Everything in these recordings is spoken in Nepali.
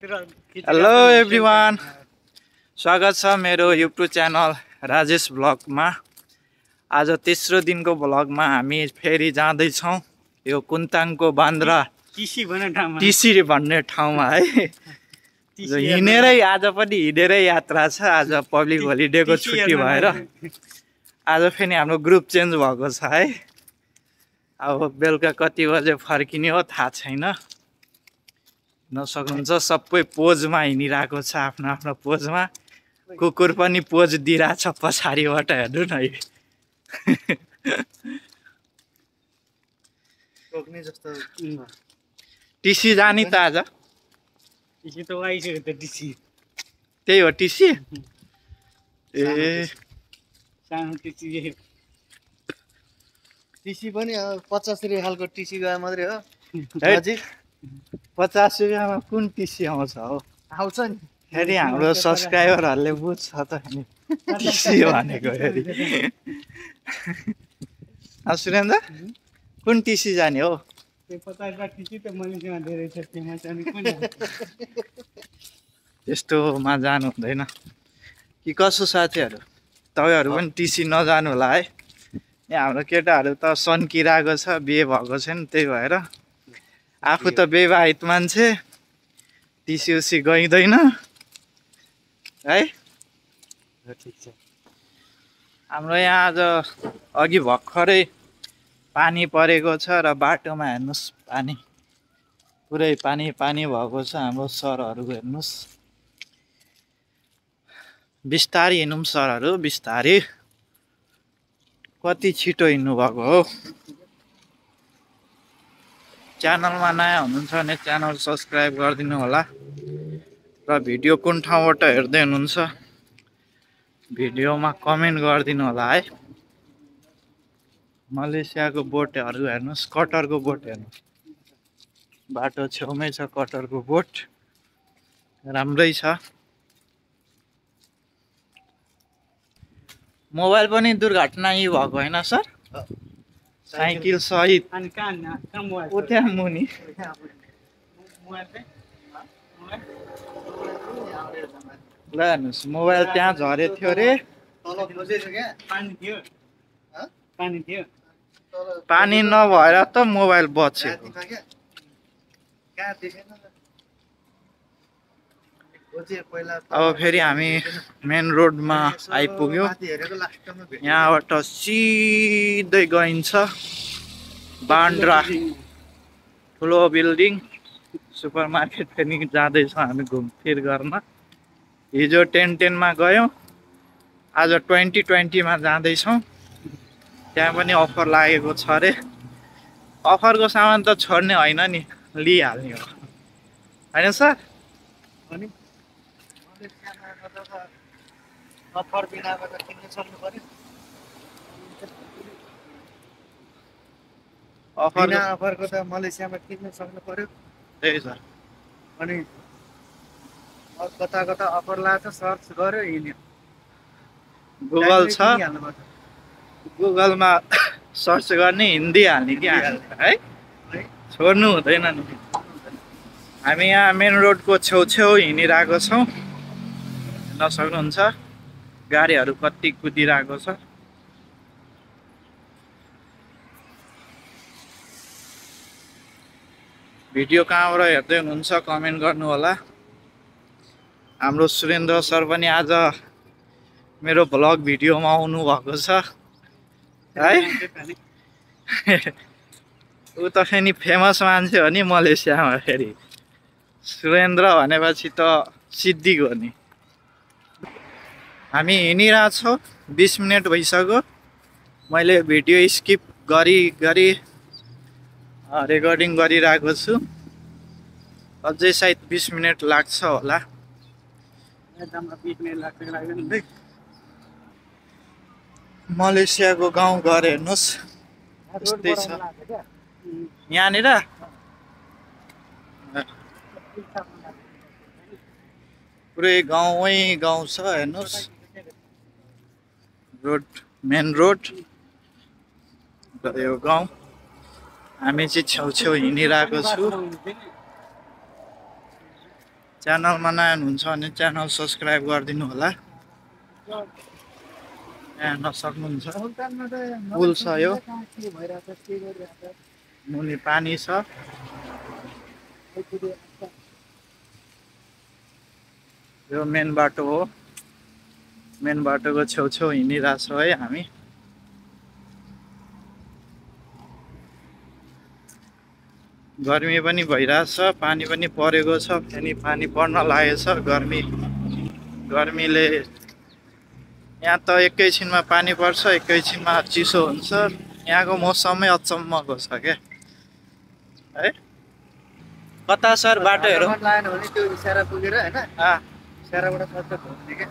हेलो एभ्रिवान, स्वागत छ मेरो युट्युब च्यानल राजेश ब्लगमा। आज तेस्रो दिनको ब्लगमा हामी फेरि जाँदैछौँ यो कुन्ताङको बान्द्रा टिसी भन्ने ठाउँमा है। हिँडेरै आज पनि हिँडेरै यात्रा छ। आज पब्लिक होलिडेको छुट्टी भएर आज फेरि हाम्रो ग्रुप चेन्ज भएको छ है। अब बेलुका कति बजे फर्किने हो थाहा छैन। नसक्नुहुन्छ सबै पोजमा हिँडिरहेको छ आफ्नो आफ्नो पोजमा। कुकुर पनि पोज दिइरहेछ पछाडिबाट, हेर्नु न। टिसी जाने त आज। टिसी त आइसक्यो त टिसी। त्यही हो टिसी। ए सानो टिसी। टिसी पनि 50 रुपियाँ खालको टिसी गए मात्रै हो। 50 रुपियाँमा कुन टिसी आउँछ हो? आउँछ नि फेरि हाम्रो सब्सक्राइबरहरूले बुझ्छ त नि टिसी भनेको। फेरि सुरेन्द्र कुन टिसी जाने हो? त्यो 50 टिसी त मनीसँग धेरै छ, त्यसमा चाहिँ कुन त्यस्तोमा जानु हुँदैन कि कसो साथीहरू? तपाईँहरू पनि टिसी नजानु होला है। यहाँ हाम्रो केटाहरू त सन्किरहेको छ, बिहे भएको छैन, त्यही भएर। आफू त विवाहित मान्छे, टिसी उसी गइँदैन है। ठिक छ। हाम्रो यहाँ आज अघि भर्खरै पानी परेको छ र बाटोमा हेर्नुहोस् पानी पुरै पानी पानी भएको छ। हाम्रो सरहरूको हेर्नुहोस्, बिस्तारै हिँडौँ सरहरू, बिस्तारै। कति छिटो हिँड्नु भएको हो। च्यानलमा नयाँ हुनुहुन्छ भने च्यानल सब्सक्राइब गरिदिनु होला र भिडियो कुन ठाउँबाट हेर्दै हुनुहुन्छ भिडियोमा कमेन्ट गरिदिनु होला है। मलेसियाको बोटहरू हेर्नुहोस्, कटरको बोट हेर्नुहोस्, बाटो छेउमै छ कटरको बोट, राम्रै छ। मोबाइल पनि दुर्घटना यही भएको होइन सर? साइकल सहित अनि कहाँ मोबाइल ऊ त्यहाँ मुनि। मोबाइल चाहिँ ल हेर्नुहोस्, मोबाइल त्यहाँ झरेको थियो अरे। तल खोजेछ क्या पानी थियो। पानी थियो। पानी नभएर त मोबाइल बचेको। कहाँ देखेन खोजे पहिला। अब फेरि हामी मेन रोडमा आइपुग्यौँ। यहाँबाट सिधै गइन्छ बान्द्रा ठुलो बिल्डिङ सुपर मार्केट। फेरि जाँदैछौँ हामी घुमफिर गर्न। हिजो 10-10मा गयौँ, आज 20-20मा जाँदैछौँ। त्यहाँ पनि अफर लागेको छ अरे। अफरको सामान त छोड्ने होइन नि, लिइहाल्ने हो होइन सर? अनि अफर बिनाको त किन्न सक्नु पर्यो। अफर बिना अफरको त मलेसियामा किन्न सक्नु पर्यो। त्यही छ। अनि कता कता अफर लाग्छ सर्च गर्यो हिँड्यो। गुगल छ, किनिहाल्नुपर्छ। गुगलमा सर्च गर्ने हिन्दी हाल्ने कि हाल्ने है, छोड्नु हुँदैन नि। हामी यहाँ मेन रोडको छेउछेउ हिँडिरहेको छौँ, हेर्न सक्नुहुन्छ गाडीहरू कति कुदिरहेको छ। भिडियो कहाँबाट हेर्दै हुनुहुन्छ कमेन्ट गर्नु होला। हाम्रो सुरेन्द्र सर पनि आज मेरो भ्लग भिडियोमा आउनु भएको छ है। ऊ त फेरि फेमस मान्छे हो नि मलेसियामा। फेरि सुरेन्द्र भनेपछि त सिद्धिक हो नि। हामी हिँडिरहेछौँ, 20 मिनट भइसक्यो। मैले भिडियो स्किप गरी रेकर्डिङ गरिरहेको छु। अझै सायद 20 मिनट लाग्छ होला। मलेसियाको गाउँ घर हेर्नुहोस्, यस्तै छ यहाँनिर। पुरै गाउँमै गाउँ छ हेर्नुहोस्। रोड मेन रोड यो गाउँ। हामी चाहिँ छेउछेउ हिँडिरहेको छु। च्यानलमा नयाँ हुनुहुन्छ भने च्यानल सब्सक्राइब गरिदिनु होला। हेर्न सक्नुहुन्छ मुल्तानमा त पुल छ यो। के भइरहेछ के गरिरहेछ मुनि पानी छ। यो मेन बाटो हो। मेन बाटोको छेउछेउ हिँडिरहेछौँ है हामी। गर्मी पनि भइरहेछ, पानी पनि परेको छ, फेरि पानी पर्न लागेछ। गर्मीले यहाँ त एकैछिनमा पानी पर्छ, एकैछिनमा चिसो हुन्छ। यहाँको मौसमै अचम्मको छ क्या है। कता सर बाटोहरू? लागेन भने त्यो इसारा पुगेर होइन इसाराबाट सट्ट घुम्ने क्या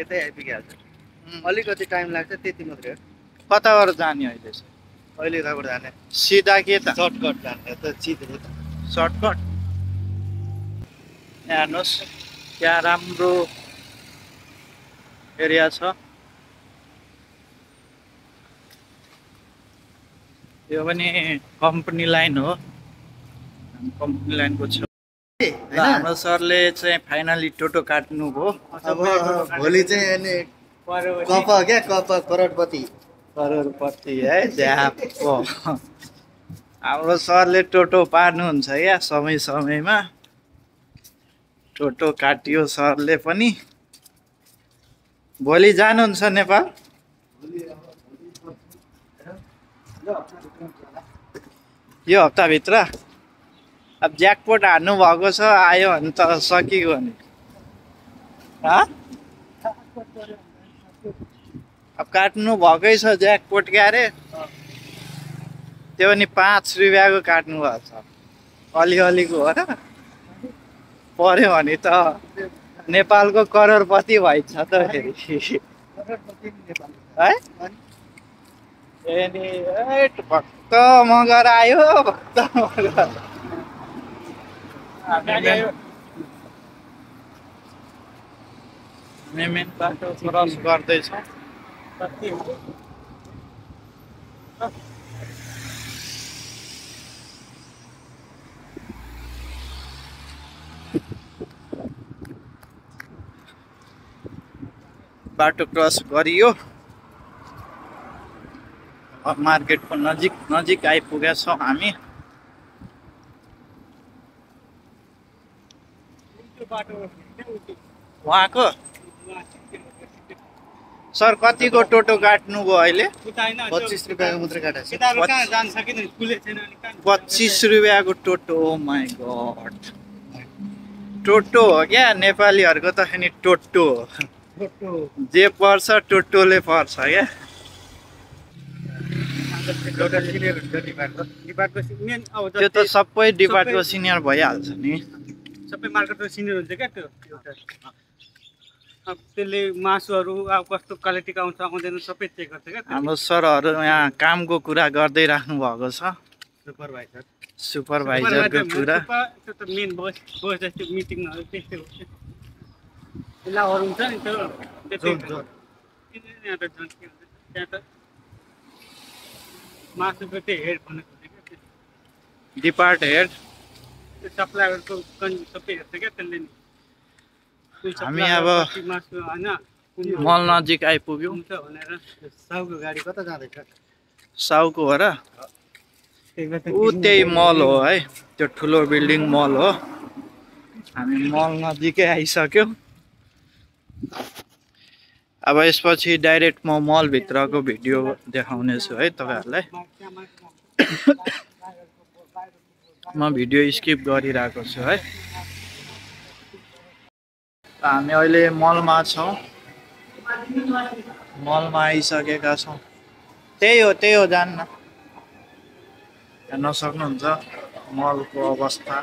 यतै आइपुगिहाल्छ। अलिकति टाइम लाग्छ त्यति मात्रै हो। कताबाट जाने अहिले चाहिँ? अहिले यताबाट जाने सिधा के त? सर्टकट जाने त चिज सर्टकट। यहाँ हेर्नुहोस् त्यहाँ राम्रो एरिया छ। यो पनि कम्पनी लाइन हो। कम्पनी लाइनको छेउ हाम्रो सरले चाहिँ फाइनली टोटो काट्नुभयो। अब भोलि चाहिँ अनि कप क्या कप करोडपति है झ्याप। हाम्रो सरले टोटो पार्नुहुन्छ क्या समय समयमा। टोटो काटियो सरले पनि। भोलि जानुहुन्छ नेपाल? यो हप्ताभित्र? अब ज्याकपोट हान्नु भएको छ, आयो भने त सकिगयो नि। अब काट्नु भएकै छ ज्याकपोट क्यारे। त्यो पनि 5 रुपियाँको काट्नु भएको छ। अलिअलिको हो र। पर्यो भने त नेपालको करोडपति भइन्छ त फेरि है। भक्त मगर आयो, भक्त मगर। मेन बाटो क्रस गर्दैछौँ। बाटो क्रस गरियो। मार्केटको नजिक आइपुगेका छौँ हामी। उहाँको सर कतिको टोटो काट्नुभयो अहिले? 25 रुपियाँको मात्रै काटेको छ। 25 रुपियाँको टोटो। ओ माई गॉड। टोटो हो क्या नेपालीहरूको त नि टोटो हो। जे पर्छ टोटोले पर्छ क्या। त्यो त सबै डिपार्टको सिनियर भइहाल्छ नि। सबै मार्केटको सिनियर हुन्छ क्या त्यो। अब त्यसले मासुहरू अब कस्तो क्वालिटीको आउँछ आउँदैन सबै चेक गर्छ क्या। हाम्रो सरहरू यहाँ कामको कुरा गर्दै राख्नु भएको छ। सुपरभाइजरको कुरा। त्यो त मेन बस जस्तो मिटिङहरू त्यस्तै हो। लाहरू हुन्छ नि त्यो त्यहाँ त मासुको त्यो हेड भनेको डिपार्ट हेड। त्यो सप्लायरको सबै हेर्छ क्या त्यसले नि। हामी अब मासु होइन मल नजिक आइपुग्यौँ। हुन्छ भनेर साउको गाडी कता जाँदैछ? साउको हो र? ऊ त्यही मल हो है। त्यो ठुलो बिल्डिङ मल हो। हामी मल नजिकै आइसक्यौँ। अब यसपछि डाइरेक्ट म मलभित्रको भिडियो देखाउनेछु है तपाईँहरूलाई। म भिडियो स्किप गरिरहेको छु है। हामी अहिले मलमा छौँ। मलमा आइसकेका छौँ। त्यही हो जान्न। हेर्न सक्नुहुन्छ मलको अवस्था।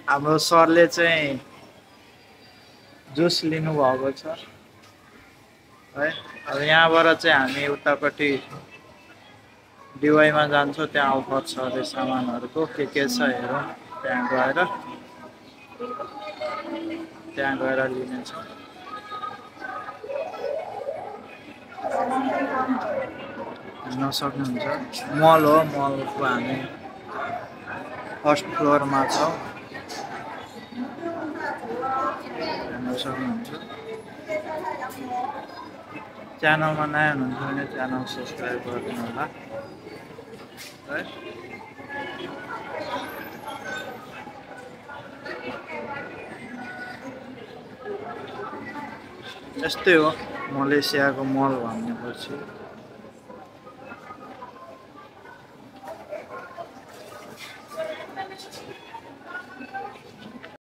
हाम्रो सरले चाहिँ जुस लिनुभएको छ है। अब यहाँबाट चाहिँ हामी उतापट्टि डिवाईमा जान्छौँ। त्यहाँ अफर छ अरे सामानहरूको के छ हेरौँ। त्यहाँ गएर लिनेछौँ। हेर्न सक्नुहुन्छ मल हो। मलको हामी फर्स्ट फ्लोरमा छौँ। सक्नुहुन्छ। च्यानलमा नयाँ हुनुहुन्छ भने च्यानल सब्सक्राइब गरिदिनु होला है। यस्तै हो मलेसियाको मल भनेपछि।